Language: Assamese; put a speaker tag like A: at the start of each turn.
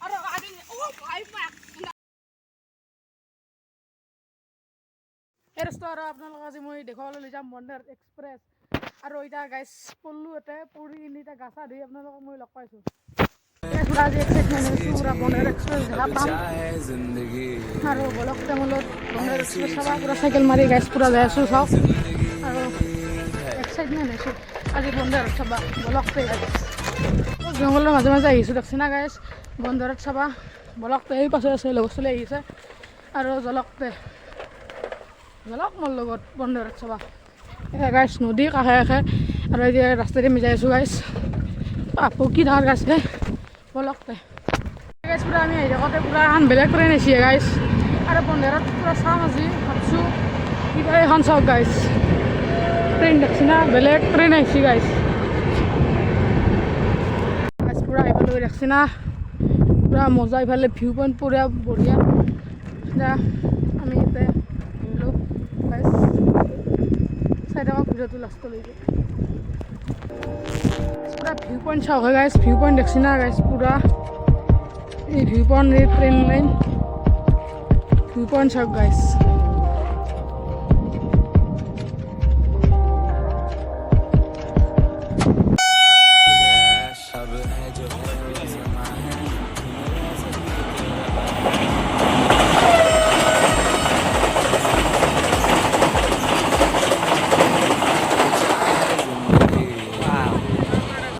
A: আৰু আজি ভাই এই ৰাস্তা আৰু আপোনালোকক আজি মই দেখুৱাবলৈ লৈ যাম বন্দে ভাৰত এক্সপ্ৰেছ আৰু এতিয়া গাইছ পল্লু এতে পৰি কিনি এতিয়া গা চা ধুই আপোনালোকক মই লগ পাইছোঁ আজি এক্সাইটমেণ্ট হৈছোঁ পুৰা বন্দে ভাৰত এক্সপ্ৰেছ দেখা পাম আৰু বলক টেঙলত বন্দে ভাৰত এক্সপ্ৰেছ চাবা পুৰা চাইকেল মাৰি গাইছ পুৰা যাই আছোঁ চাওক আৰু এক্সাইটমেণ্ট হৈছোঁ আজি বন্দে ভাৰত চাবা বলকতে গাইছ জংঘলৰ মাজে মাজে আহিছোঁ দেখছি না গাইছ বন্দে ভাৰত চাবা বলকতে এই পাছে আছে লগৰ চলি আহিছে আৰু জলকতে জলক মোৰ লগত বন্দে ভাৰত চাবা গাইছ নদী কাষে কাষে আৰু এতিয়া ৰাস্তাতে আমি যাই আছোঁ গাইছ আপু কি ডাঙৰ গাছ হে বলকতে গাইছ পুৰা আমি আহি থাকোঁতে পুৰা এখন বেলেগ ট্ৰেইন আহিছে গাইছ আৰু বন্দে ভাৰত পুৰা চাম আজি ভাবছোঁ কিবা এখন চাওক গাইছ ট্ৰেইন দেখছি না বেলেগ ট্ৰেইন আহিছে গাইছ পুৰা এইফালে দেখছি না পুৰা মজা ইফালে ভিউ পইণ্ট পুৰা বঢ়িয়া এতিয়া আমি ইয়াতে আহিলোঁ গাইছ চাই থাকক ভিডিঅ'টো লাষ্টলৈকে পুৰা ভিউ পইণ্ট চাওক গাইছ ভিউ পইণ্ট দেখছি না গাইছ পুৰা এই ভিউ পইণ্ট এই ট্ৰেইন লাইন ভিউ পইণ্ট চাওক গাইছ